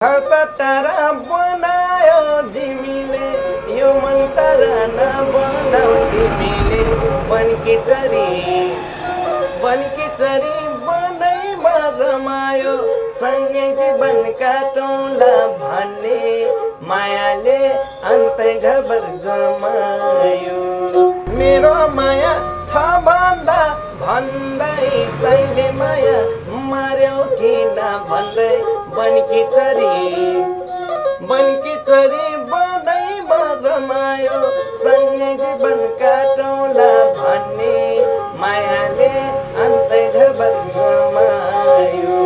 घर त टाढा बनायो जिमीले यो मन टाढा नबनाऊ तिमीले बनकी चरी बनैमा रमायो सँगै जीवन काटौँला भन्ने मायाले अन्तै घरभर जमायो मेरो माया छ भन्दा भन्दै सैले माया मार्यो किन भन्दै बनकी चरी बनैमा रमायो सँगै जीवन काटौँला भन्ने मायाले अन्तै घरभर जमायो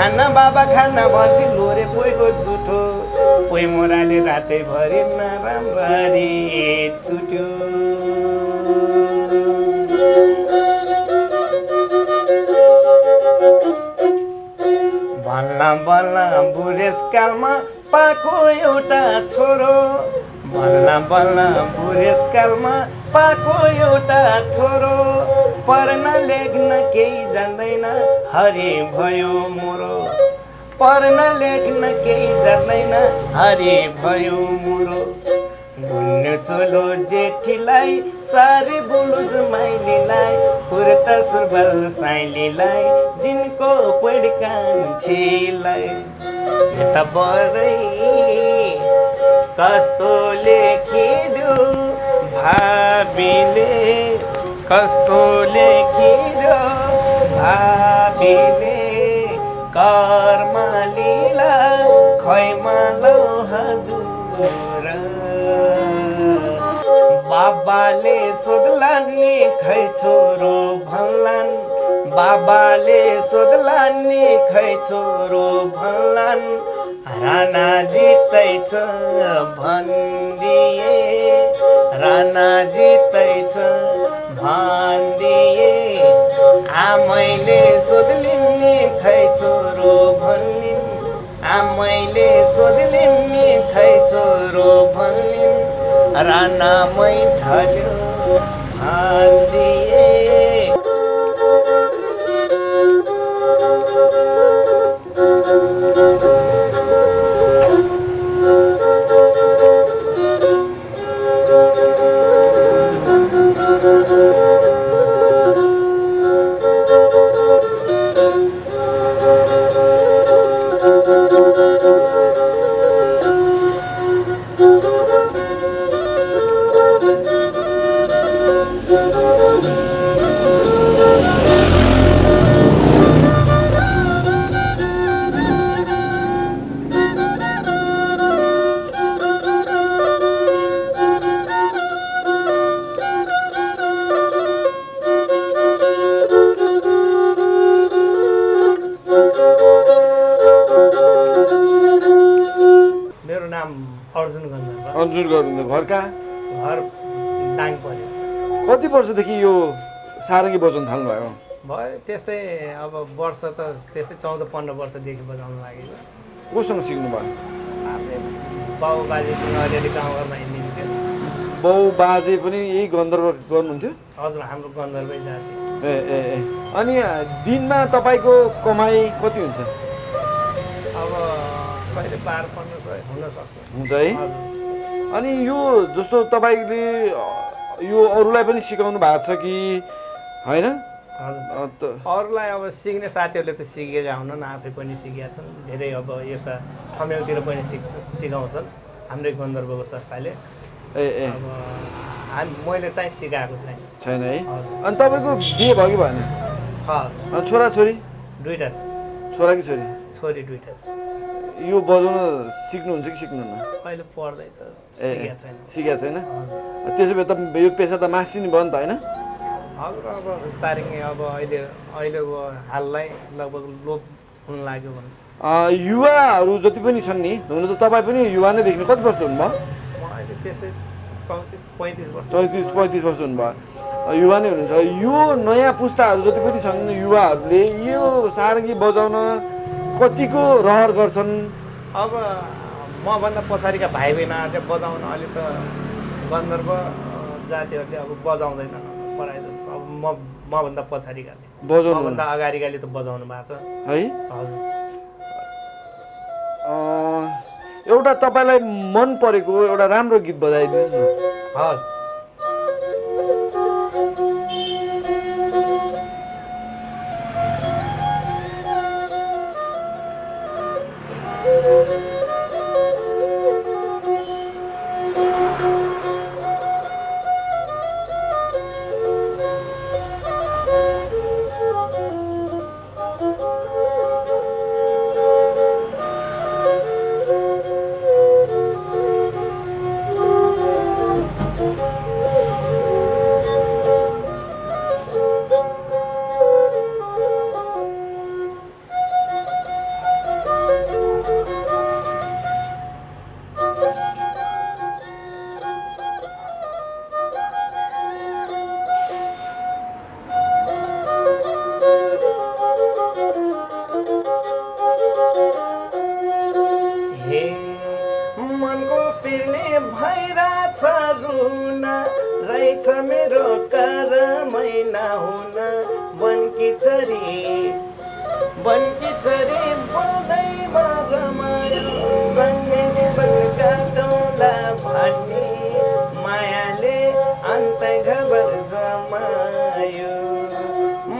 खाना बाबा खाना भन्छ लोरे पोइको जुठो पोइ मोराले रातैभरि नराम्ररी छुट्यो भल्ला बल्ला बुढेसकालमा पाएको एउटा छोरो भल्ला बल्ला बुढेसकालमा पाएको एउटा छोरो पढ्न लेख्न केही जान्दैन हरि भयो मोरो पढ्न लेख्न केही जान्दैन हरि भयो मोरो भुल्नु चोलो जेठीलाई सारी बुलुज माइलीलाई कुर्ता सुरुवाल साइलीलाई जिनको पड्कान्छेलाई यता बरै कस्तो लेखिदियो भाबीले कस्तो लेखिदियो भाबीले कर्म लीला खैमा लौ हजुर बाबाले सोध्लान् नि खै छोरो भन्लान् बाबाले सोध्लान् नि खै छोरो भन्लान् राणा जित्दैछ भनिदिए राणा जित्दैछ भनिदिए आमैले सोध्लिन् नि खै छोरो भन्लिन् आमैले सोध्लिन् नि खै छोरो भन्लिन् राणामै ढल्यो भनिदिए अर्जुन गर्नु घरका घर दाङ पर्यो कति वर्षदेखि यो सारङ्गी बजाउन थाल्नु भयो भयो त्यस्तै अब वर्ष त त्यस्तै 14-15 वर्षदेखि बजाउन लागेको कोसँग सिक्नु भयो बाउ बाजेसँग अलिअलि गाउँघरमा हिँडिन्थ्यो बाउ बाजे पनि यही गन्धर्व गर्नुहुन्थ्यो हजुर हाम्रो गन्धर्वै जाति ए ए ए अनि दिनमा तपाईँको कमाइ कति हुन्छ अब कहिले 12-15 सय हुनसक्छ हुन्छ है अनि यो जस्तो तपाईँले यो अरूलाई पनि सिकाउनु भएको छ कि होइन अरूलाई अब सिक्ने साथीहरूले त सिकेका हुनन् आफै पनि सिकेका छन् धेरै अब यता ठमेलतिर पनि सिकाउँछन् हाम्रै गन्धर्वको संस्थाले ए ए अब मैले चाहिँ सिकाएको छैन है अनि तपाईँको बिहे भयो कि भएन छ अनि छोरा छोरी दुईटा छ छोरा कि छोरी छोरी दुईटा छ यो बजाउन सिक्नुहुन्छ कि सिक्नुहुन्न अहिले पढ्दैछ सिकेको छैन त्यसो भए त यो पेसा त मासिने भयो नि त होइन हजुर अब सारङ्गी अब अहिले हाललाई लगभग लोप हुन लाग्यो भने युवाहरू जति पनि छन् नि हुन त तपाईँ पनि युवा नै देख्नु कति वर्ष हुनुभयो म अहिले त्यस्तै 34 35 वर्ष हुनुभयो युवा नै हुनुहुन्छ यो नयाँ पुस्ताहरू जति पनि छन् युवाहरूले यो सारङ्गी बजाउन कतिको रहर गर्छन् अब मभन्दा पछाडिका भाइ बहिनीहरूले बजाउन अलि त गन्धर्व जातिहरूले अब बजाउँदैन प्रायः जस्तो अब मभन्दा पछाडिकाले बजाउनु मभन्दा अगाडिकाले त बजाउनु भएको छ है हजुर एउटा तपाईँलाई मन परेको एउटा राम्रो गीत बजाइदिनुहोस् न हस् रहेछ मेरो करमै नहुन बनकी चरी बोल्दैमा रमायो सँगै जीवन काटौँला भन्ने मायाले अन्त खबर जमायो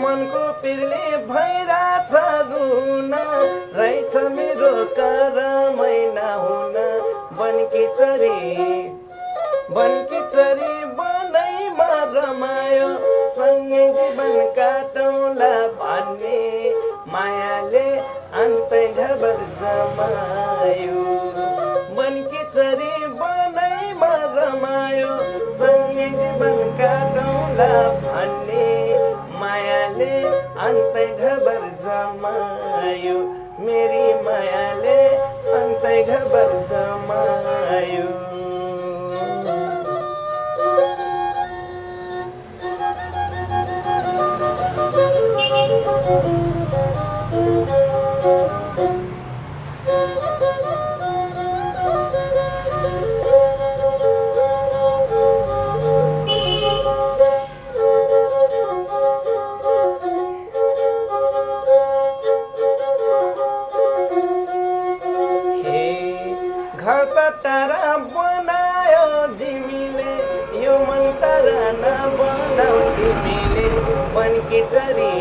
मनको पिर्ने भइरहेछ रुन रहेछ मेरो करमै नहुन बनकी चरी बनैमा रमायो सँगै जीवन काटौँला भन्ने मायाले अन्त खबर जमायो बनकी चरी बनैमा रमायो सँगै जीवन काटौँला भन्ने मायाले अन्त खबर जमायो मेरी मायाले अन्त खबर जमायो घर त टाढा बनायो जिमीले यो मन टाढा नबनाऊ तिमीले बनकी चरी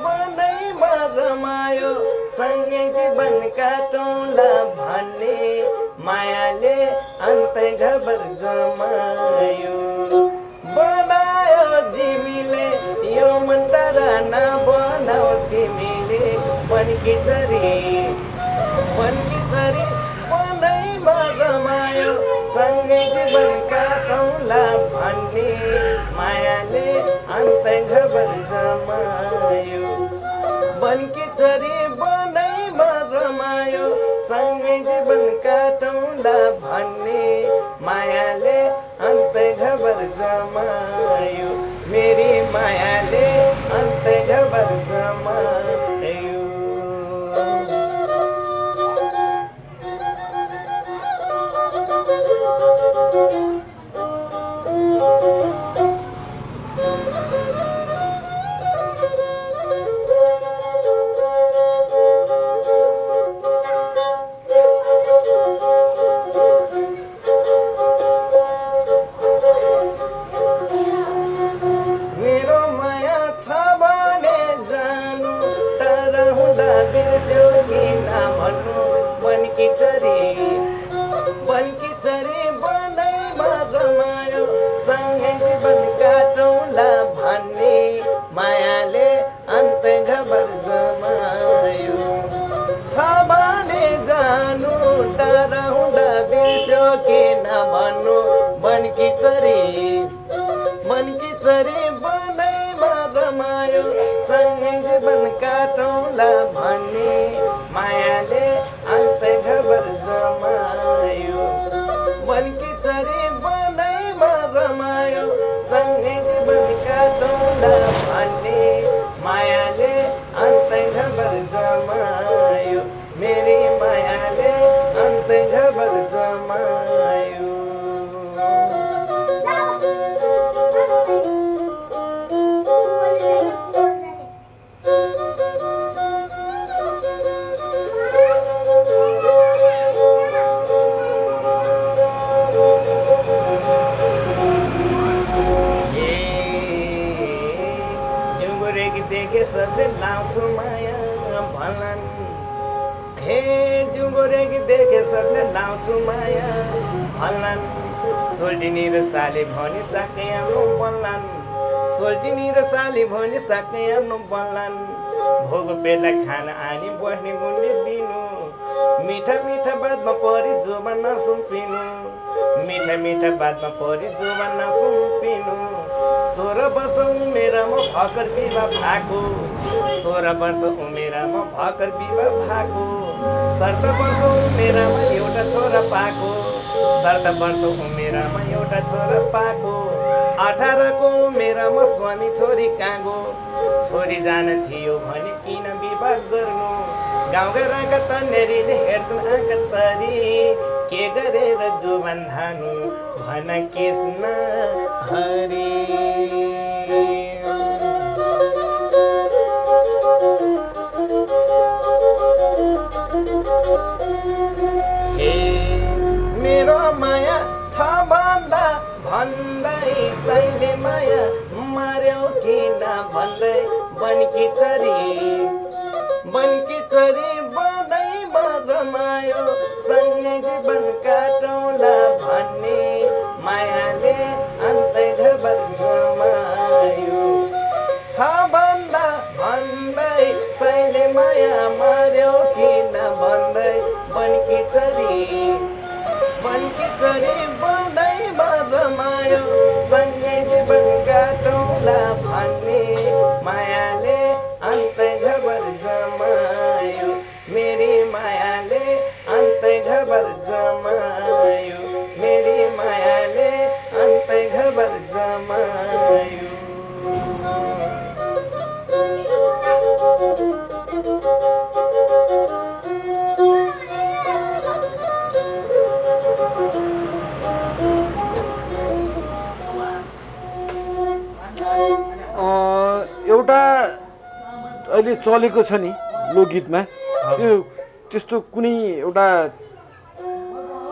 बनैमा रमायो सँगै जीवन काटौँला भन्ने मायाले अन्त खबर जमायो बनायो जिमीले यो मन टाढा नबनाऊ तिमीले बनकी चरी बनैमा रमायो सँगै जीवन काटौँला भन्ने मायाले अन्त खबर जमायो बनकी चरी बनैमा रमायो सँगै जीवन काटौँला भन्ने मायाले अन्त खबर जमायो मेरी मायाले अन्त खबर जमायो हे जुङ्गोरेकी देखे सबले लाउँछु माया भन्लान् सोल्टिनी र साली भनी सक्ने आफ्नो बन्लान् सोल्टिनी र साली भनी सक्ने आफ्नो बन्लान् भोगो पेटलाई खाना आनी बस्ने गुणले दिनु मिठा मिठा बातमा परि जोबा नसुम्पिनु मिठा मिठा बातमा परि जोबा नसुम्पिनु 16 वर्ष उमेरमा भर्खर विवाह भएको 16 वर्ष उमेरमा भर्खर विवाह भएको 17 वर्ष उमेरमा एउटा छोरा पाएको 17 वर्ष उमेरमा एउटा छोरा पाएको 18 को उमेरमा स्वामी छोरी काँगो छोरी जान थियो भने किन विवाह गर्नु गाउँघरका तन्नेरीले हेर्छन् आँखा तरी के गरेर जोबान धानु भन कृष्ण हरि हे मेरो माया छ भन्दा भन्दै सैले माया मार्यौ किन भन्दै बनकी चरी बनै रमायो सँगै जीवन काटौँला भन्ने मायाले अन्तै घर जमायो छ भन्दा भन्दै सैले माया मार्यौ किन भन्दै बनकी चरी बनै रमायो सँगै जीवन काटौँला भन्ने मायाले अन्तै घर जमायो मेरी मायाले अन्तै घर जमायो मेरी मायाले अन्तै घर जमायो एउटा अहिले चलेको छ नि लोकगीतमा त्यो त्यस्तो कुनै एउटा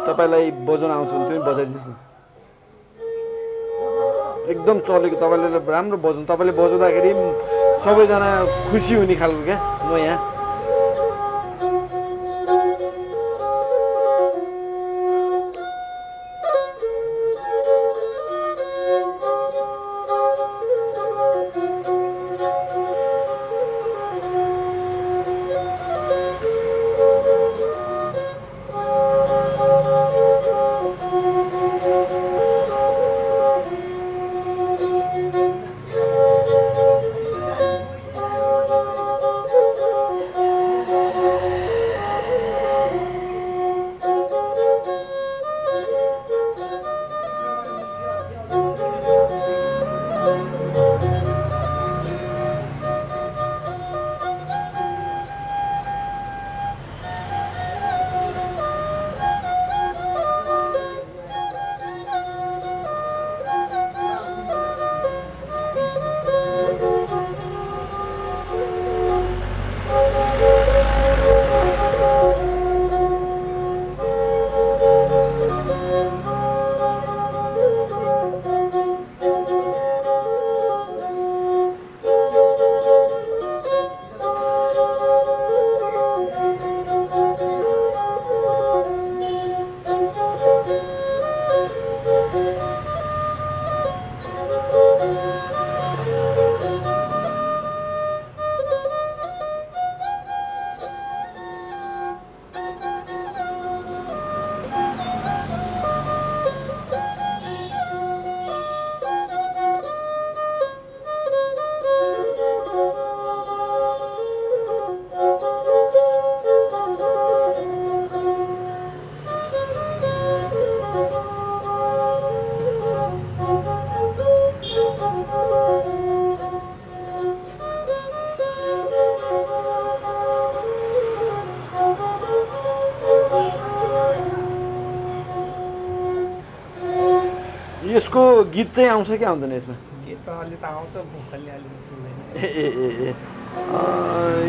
तपाईँलाई बजाउन आउँछ भने त्यो बजाइदिनुहोस् न एकदम चलेको तपाईँले राम्रो बजाउनु तपाईँले बजाउँदाखेरि सबैजना खुसी हुने खालको क्या नयाँ यसको गीत चाहिँ आउँछ कि आउँदैन यसमा गीत त अलि त आउँछ मुखले अलि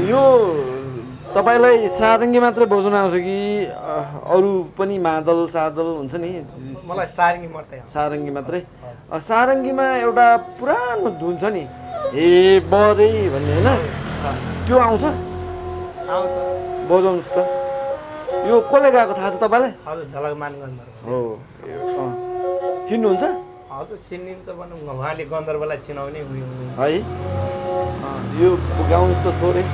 यो तपाईँलाई सारङ्गी मात्रै बजाउन आउँछ कि अरू पनि मादल सादल हुन्छ नि मलाई सारङ्गी मात्रै सारङ्गी मात्रै सारङ्गीमा एउटा पुरानो धुन छ नि हे बरै भन्ने होइन त्यो आउँछ आउँछ बजाउनुहोस् त यो कसले गाएको थाहा छ तपाईँलाई? हजुर झलक मान गन्धर्व हो चिन्नुहुन्छ हजुर चिनिन्छ भनौँ न उहाँले गन्धर्वलाई चिनाउने उयो हुनुहुन्छ है? यो गाउनुहोस् त थोरै।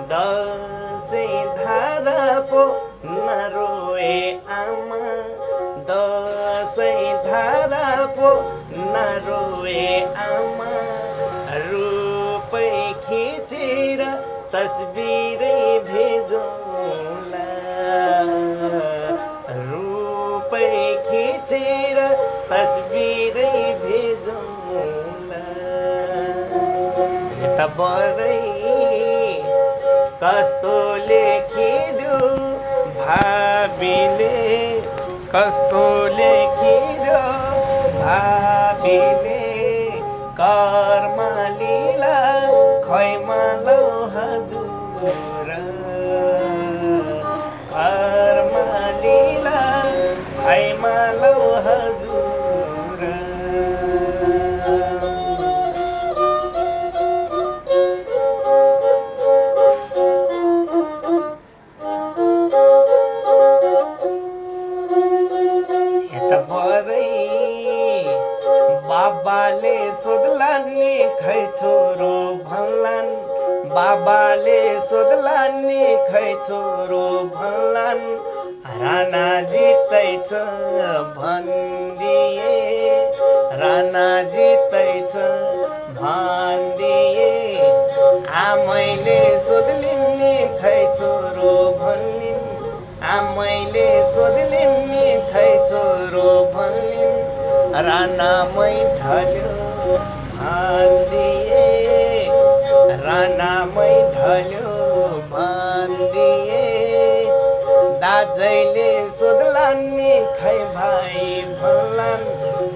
दसैँ धारा पो नरोए आमा दसैँ धारा पो नरोए आमा रुपै खिचेर तस्बिरै भेजौँला रुपै खिचेर तस्बिरै भेजौँला यता बरै कस्तो लेखिदियो भाबीले कस्तो लेखिदियो भाबीले कर्मा लीला खैमा लौ हजुर कर्मा लीला खैमा लौ हजुर बाबाले सोध्लान् नि खै छोरो भन्लान् बाबाले सोध्लान् नि खै छोरो भन्लान् राणा जित्दैछ भनिदिए राणा जित्दैछ भनिदिए आमैले सोध्लिन् नि खै छोरो भन्लिन् आमैले सोध्लिन् नि खै छोरो भन्लिन् राणामै ढल्यो भनिदिए राणामै ढल्यो भनिदिए दाजैले सोध्लान् नि खै भाइ भन्लान्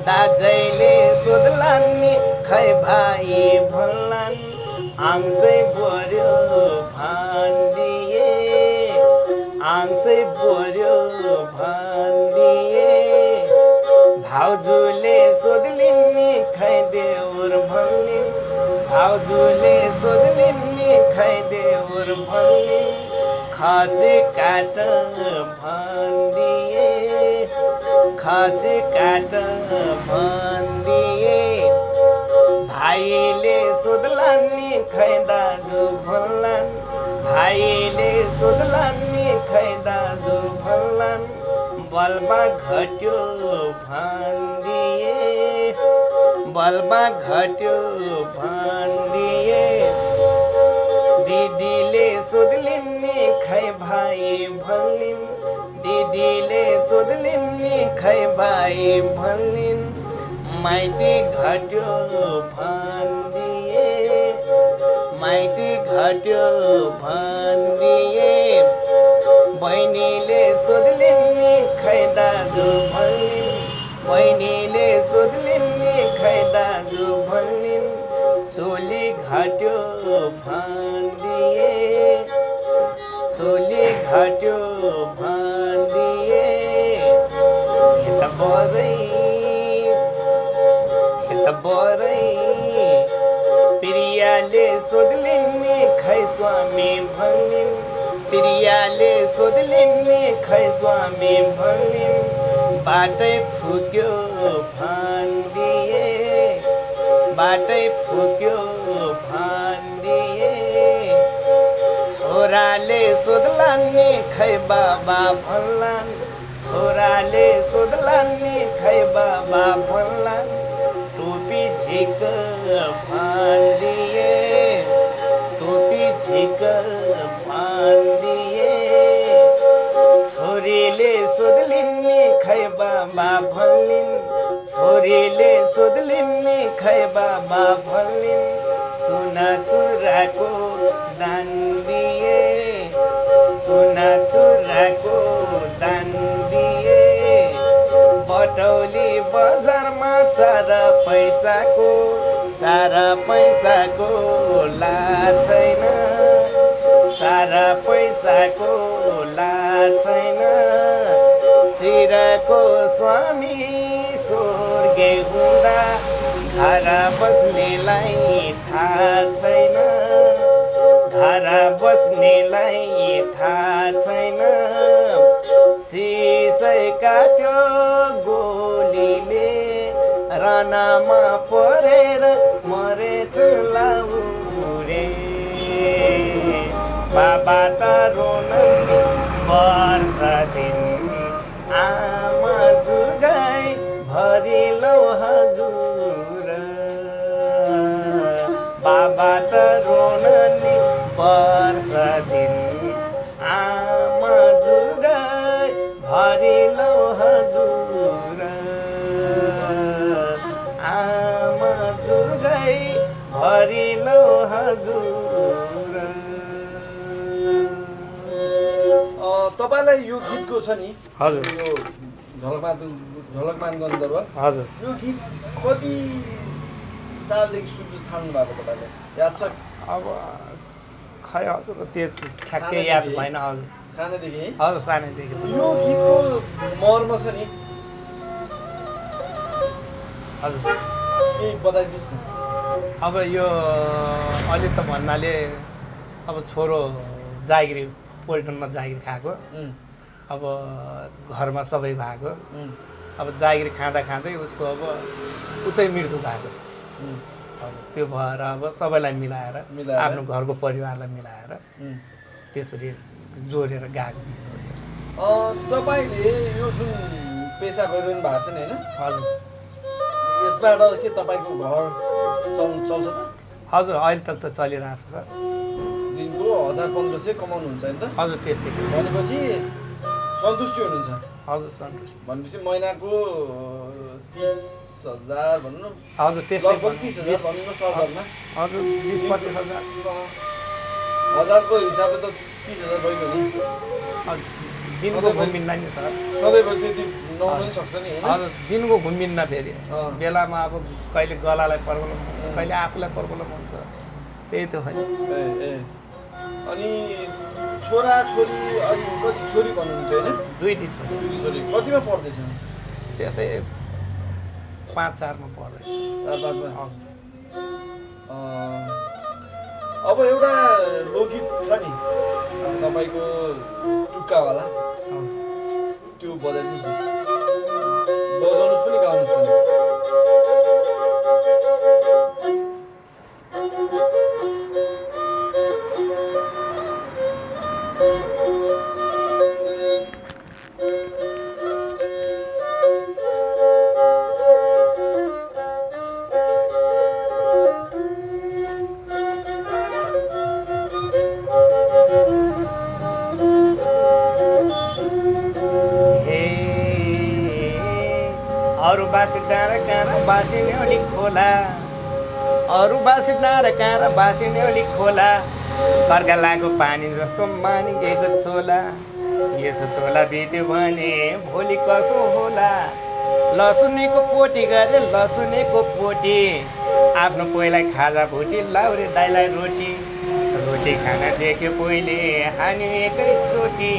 दाजैले सोध्लान् नि खै भाइ भन्लान् आङसै बोर्यो भनिदिए आङसै बोर्यो भनिदिए भाउजूले सोध्लिन् नि खै देउर भन्लिन् भाउजूले सोध्लिन् नि खै देउर भन्लिन् खसी काट भनिदिए खसी काट भनिदिए भाइले सोध्लान् नि खै दाजु भन्लान् भाइले सोध्लान् नि खै दाजु भन्लान् बलमा घट्यो भनिदिए बलमा घट्यो भनिदिए दिदीले सोध्लिन् नि खै भाइ भन्लिन् दिदीले सोध्लिन् नि खै भाइ भन्लिन् माइती घट्यो भनिदिए माइती घट्यो भनिदिए बहिनीले सोध्लिन् नि खै दाजु भन्लिन् बहिनीले सोध्लिन् नि खै दाजु भन्लिन् चोली घट्यो भनिदिए चोली घट्यो भनिदिए यता बरै प्रियाले सोध्लिन् नि खै स्वामी भन्लिन् प्रियाले सोध्लिन् नि खै स्वामी भन्लिन् बाटै फुक्यो भनिदिए बाटै फुक्यो भनिदिए छोराले सोध्लान् नि खै बाबा भन्लान् छोराले सोध्लान् नि खै बाबा भन्लान् टोपी झिक भनिदिए टोपी झिक भनिदिए छोरीले सोध्लिन् नि खै बाबा भन्लिन् छोरीले सोध्लिन् नि खै बाबा भन्लिन् सुना चुराको दान दिए सुना चुराको दान दिए बटौली बजारमा चार पैसाको ला छैन चार पैसाको ला छैन सिरको को स्वामी स्वर्गे हुँदा घर बस्नेलाई थाहा छैन घर बस्नेलाई थाहा छैन सिसै काट्यो गोलीले रानामा परेर मरेछु लाउरे बाबा त रोन वर्ष दिन आमा जुगाई भरिलो हजुर बाबा त रोन नि वर्ष दिन आमा जुगाई भरिलो हजुर आमा जुगाई भरिलो हजुर तपाईँलाई यो गीतको छ नि हजुर यो झलकमान गन्धर्व हजुर यो गीत कति सालदेखि सुन्नु थाल्नु भएको तपाईँले याद छ अब खै हजुर त्यो ठ्याक्कै याद भएन हजुर सानैदेखि है हजुर सानैदेखि यो गीतको मर्म छ नि हजुर केही बताइदिनुहोस् न अब यो अलि त भन्नाले अब छोरो जागिरी पोल्ट्रोनमा जागिर खाएको अब घरमा सबै भएको अब जागिर खाँदा खाँदै उसको अब उतै मृत्यु भएको हजुर त्यो भएर अब सबैलाई मिलाएर आफ्नो घरको परिवारलाई मिलाएर त्यसरी जोडेर गाएको गीत हो तपाईँले यो जुन पेसा गरिरहनु भएको छ नि होइन हजुर यसबाट के तपाईँको घर चल्छ त हजुर अहिले तक त चलिरहेको छ सर दिनको 1000-1500 कमाउनुहुन्छ नि त हजुर त्यस्तै भनेपछि सन्तुष्टि हुनुहुन्छ हजुर सन्तुष्ट भनेपछि महिनाको 30,000 भन्नु हजुर त्यस्तै लगभग 30,000 भन्नु सरदरमा हजुर 20-25 हजार 1000को हिसाबले त 30,000 भइगयो नि हजुर दिनको घुमिन्न नि सर सधैँभरि त्यति नहुन पनि सक्छ नि होइन हजुर दिनको घुमिन्न फेरि बेलामा अब कहिले गलालाई प्रब्लम हुन्छ कहिले आफूलाई प्रब्लम हुन्छ त्यही त होइन ए अनि छोरा छोरी अनि कति छोरी भन्नुहुन्थ्यो होइन दुईटी छोरी दुई छोरी कतिमा पढ्दैछ त्यस्तै 5-4 मा पढ्दैछ 4-5 अब एउटा लोकगीत छ नि तपाईँको टुक्कावाला त्यो बजाइदिनुहोस् न बजाउनुहोस् पनि गाउनुहोस् पनि अरू बासी डाँडा काँडा बासी न्याउली खोला अरू बासी डाँडा काँडा बासी न्याउली खोला कर्का लागेको पानी जस्तो मानिएको छोला यसो छोला बित्यो भने भोलि कसो होला लसुनेको पोटी गरे लसुनेको पोटी आफ्नो कोहीलाई खाजा भुटी लाउरे दाइलाई रोटी रोटी खान देख्यो पहिले हान्यो एकैचोटि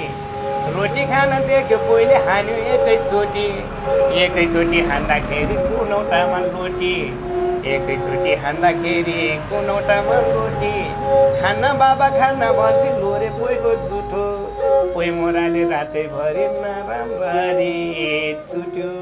रोटी खान देख्यो पहिले हान्यो एकैचोटि हान्दाखेरि कुनौटामा लोटी एकैचोटि हान्दाखेरि कुनौटामा लोटी खाना बाबा खाना भन्छ लोरे पोइको जुठो पोइ मोराले रातैभरि नराम्ररी छुट्यो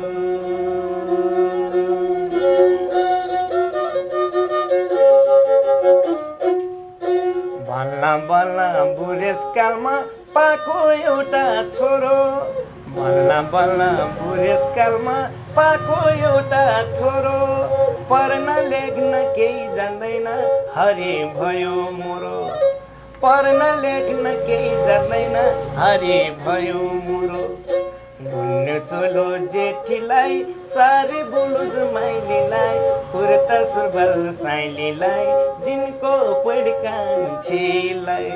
बल्ल बल्ल बुढेसकालमा पाएको एउटा छोरो बल्ल बल्ल बुढेसकालमा पाएको एउटा छोरो पढ्न लेख्न केही जान्दैन हरि भयो मोरो पढ्न लेख्न केही जान्दैन हरि भयो मोरो घुन्नु चोलो जेठीलाई सारी बुलुज माइलीलाई कुर्ता सुरुवाल साइलीलाई जिनको पड्कान्छीलाई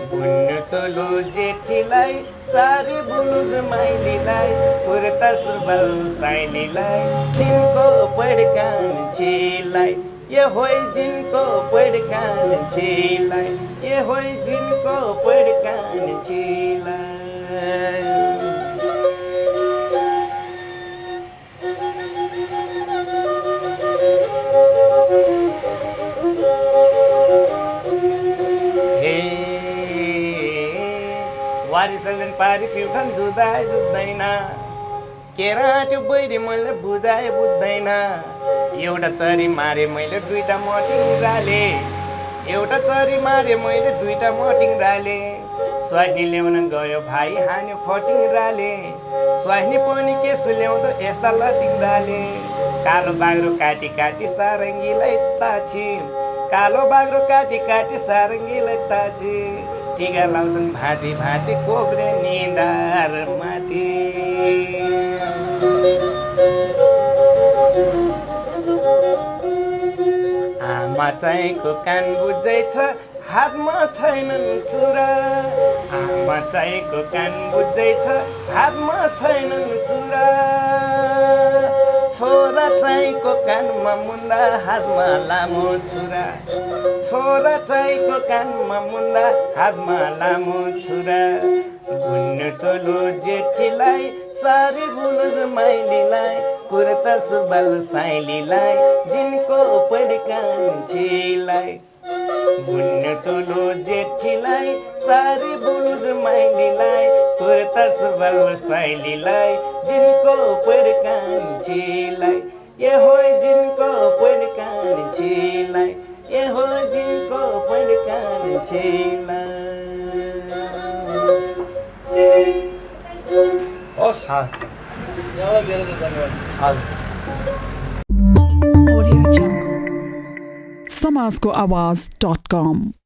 घुन्नु चोलो जेठीलाई सारी बुलुज माइलीलाई कुर्ता सुरुवाल साइलीलाई जिनको पड्कान्छीलाई ये होई जिनको पड्कान्छीलाई ये होई जिनको पड्कान्छीलाई पारिसकेर पारी प्युठन जुत्दैन केरा त्यो बैरी मैले बुझाए बुझ्दैन एउटा चरी मारे मैले दुईटा मटिङ राले एउटा चरी मारे मैले दुईटा मटिङ राले स्वास्नी ल्याउन गयो भाइ हान्यो फटिङ राले स्वास्नी पनि केसको ल्याउँदो यस्ता लटिङ राले कालो बाग्रो काटी काटी सारङ्गीलाई ताछी कालो बाग्रो काटी काटी सारङ्गीलाई ताछी टिका लाउँछन् भाँती भाँती कोब्रे निधार माथि आमा चाहिँको कान बुझ्दैछ हातमा छैनन् चुरा आमा चाहिँको कान बुझ्दैछ हातमा छैनन् चुरा छोरा चाहिँको कानमा मुन्दा हातमा लामो छुरा छोरा चाहिँको कानमा मुन्दा हातमा लामो छुरा गुन्नु चोलो जेठीलाई सारी बुलुज माइलीलाई कुर्ता सुबाल साइलीलाई जिनको पड्कान्छीलाई गुन्नु चोलो जेठीलाई सारी बुलुज माइलीलाई कुर्ता सुबाल साइलीलाई जिनको पड्कान्छीलाई ए हो जिनको पड्कान्छीलाई ए हो जिनको पड्कान्छीलाई हस् यहाँलाई धेरै धेरै धन्यवाद Audio Jungle. Samasco Awaz.com